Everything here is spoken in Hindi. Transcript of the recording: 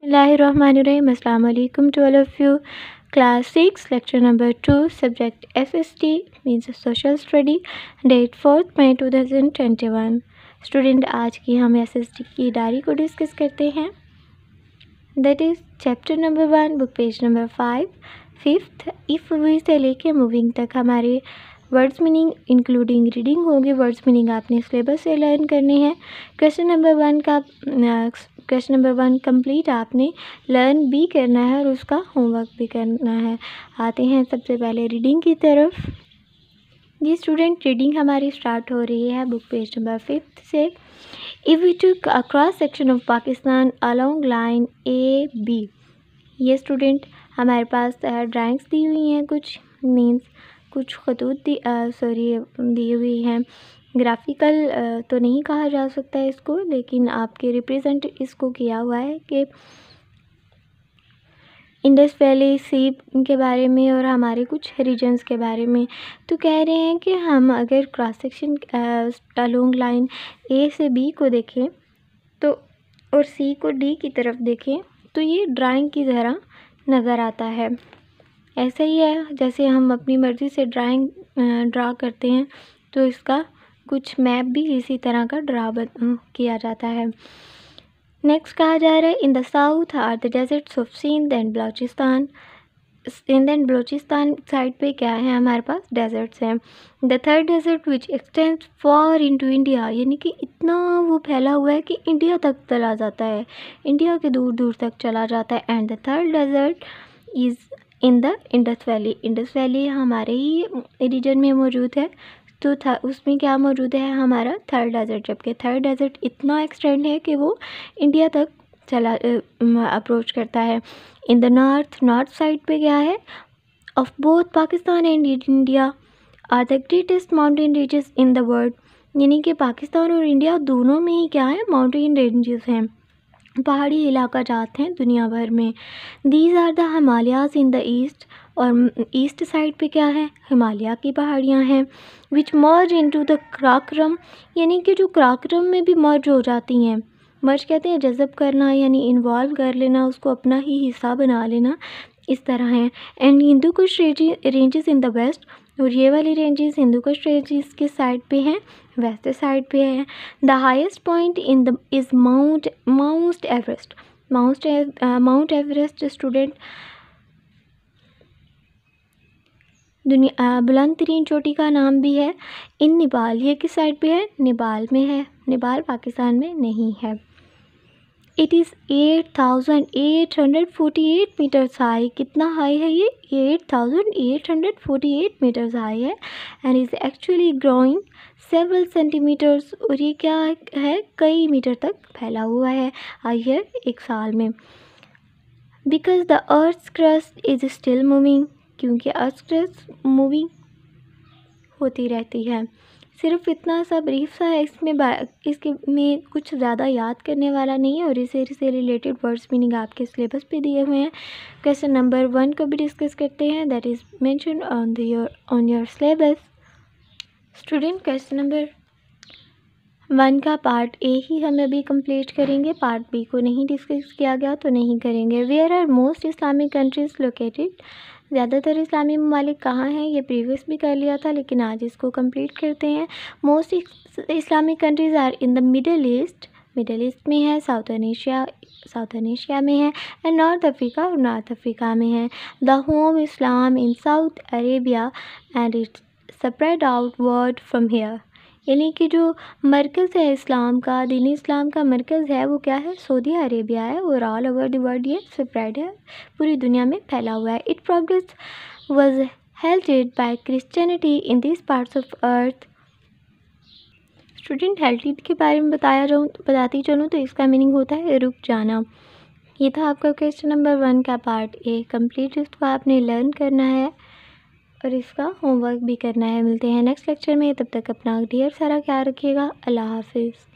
Bismillahirrahmanirrahim. Assalamu alaikum to all of you. Class 6, lecture number 2, subject SST means social study, date 4th May 2021. Student आज की हम SST की डायरी को डिस्कस करते हैं. That is chapter number 1, book page number 5, 5th if we say लेके मूविंग तक हमारे वर्ड्स मीनिंग इंक्लूडिंग रीडिंग होगी. वर्ड्स मीनिंग आपने सिलेबस से लर्न करने हैं. क्वेश्चन नंबर 1 कंप्लीट आपने लर्न भी करना है और उसका होमवर्क भी करना है. आते हैं सबसे पहले रीडिंग की तरफ. जी स्टूडेंट, रीडिंग हमारी स्टार्ट हो रही है बुक पेज नंबर 5 से. If we took a cross section of Pakistan along line AB. ये स्टूडेंट हमारे पास ड्राइंग्स दी हुई हैं, कुछ खतूत दी हुई हैं. ग्राफिकल तो नहीं कहा जा सकता है इसको, लेकिन आपके रिप्रेजेंट इसको किया हुआ है कि इंडस वैली सी के बारे में और हमारे कुछ रीजन्स के बारे में. तो कह रहे हैं कि हम अगर cross section along line A से B को देखें तो और C को D की तरफ देखें तो ये ड्राइंग की तरह नज़र आता है. ऐसा ही है जैसे हम अपनी मर्ज़ी से ड्रा करते हैं, तो इसका कुछ मैप भी इसी तरह का किया जाता है. नेक्स्ट कहा जा रहा है in the south are the deserts of Sindh and Balochistan. Sindh and Balochistan side पे क्या है, हमारे पास डेजर्ट्स हैं. The third desert which extends far into India, यानी कि इतना वो फैला हुआ है कि इंडिया तक चला जाता है, इंडिया के दूर दूर तक चला जाता है. And the third desert is in the Indus valley. Indus valley हमारे ही रीजन में मौजूद है, तो उसमें क्या मौजूद है, हमारा थर्ड डेजर्ट. जबकि थर्ड डेजर्ट इतना एक्सटेंड है कि वो इंडिया तक अप्रोच करता है. इन द नॉर्थ साइड पे क्या है, of both Pakistan and India are the greatest mountain ranges in the world. यानी कि पाकिस्तान और इंडिया दोनों में ही क्या है, माउंटेन रेंजेस हैं, पहाड़ी इलाका जाते हैं दुनिया भर में. These are the Himalayas in the east, और ईस्ट साइड पे क्या है, हिमालय की पहाड़ियाँ हैं. Which merge into the Karakoram, यानी कि जो कराकोरम में भी मर्ज हो जाती हैं. मर्ज कहते हैं जज़ब करना, यानी इन्वॉल्व कर लेना, उसको अपना ही हिस्सा बना लेना, इस तरह है. And Hindu Kush ranges in the west, और ये वाली रेंजेस हिंदू कुश रेंजेस के साइड पे हैं, वेस्ट साइड पे है. The highest point in the is Mount Everest. Mount Everest student बुलंद तरीन चोटी का नाम भी है. इन नेपाल, ये किस साइड पे है, नेपाल में है, नेपाल पाकिस्तान में नहीं है. It is 8,848 metres high. कितना हाई है ये, 8,848 मीटर्स हाई है. And is actually growing several centimetres, और ये क्या है, कई मीटर तक फैला हुआ है हायर एक साल में. Because the earth crust is still moving, क्योंकि अर्थ क्रस्ट मूविंग होती रहती है. सिर्फ इतना सा ब्रीफ सा है, इसके में कुछ ज़्यादा याद करने वाला नहीं है, और इसे रिलेटेड वर्ड्स मीनिंग आपके सिलेबस पे दिए हुए हैं. क्वेश्चन नंबर 1 को भी डिस्कस करते हैं, that is mention on your syllabus. Student, question number 1 का पार्ट A ही हम अभी कंप्लीट करेंगे, पार्ट B को नहीं डिस्कस किया गया तो नहीं करेंगे. Where are most Islamic countries located, ज़्यादातर इस्लामी ममालिक कहाँ हैं, ये प्रीवियस भी कर लिया था, लेकिन आज इसको कंप्लीट करते हैं. Most Islamic countries are in the Middle East में है, साउथर्न एशिया में है, एंड नॉर्थ अफ्रीका और नॉर्थ अफ्रीका में है. The home Islam in south Arabia and its spread outward from here. यानी कि जो मरकज़ है इस्लाम का, दीनी इस्लाम का मरकज़ है, वो क्या है, सऊदी अरेबिया है, और ऑल ओवर द वर्ल्ड ये स्प्रेड है, पूरी दुनिया में फैला हुआ है. It progress was halted by Christianity in this parts of earth. Student, halted के बारे में बताती चलूँ तो इसका मीनिंग होता है रुक जाना. ये था आपका क्वेश्चन नंबर 1 का पार्ट A कंप्लीट. इसको आपने लर्न करना है और इसका होमवर्क भी करना है. मिलते हैं नेक्स्ट लेक्चर में, तब तक अपना ढेर सारा ख्याल रखिएगा. अल्लाह हाफिज़.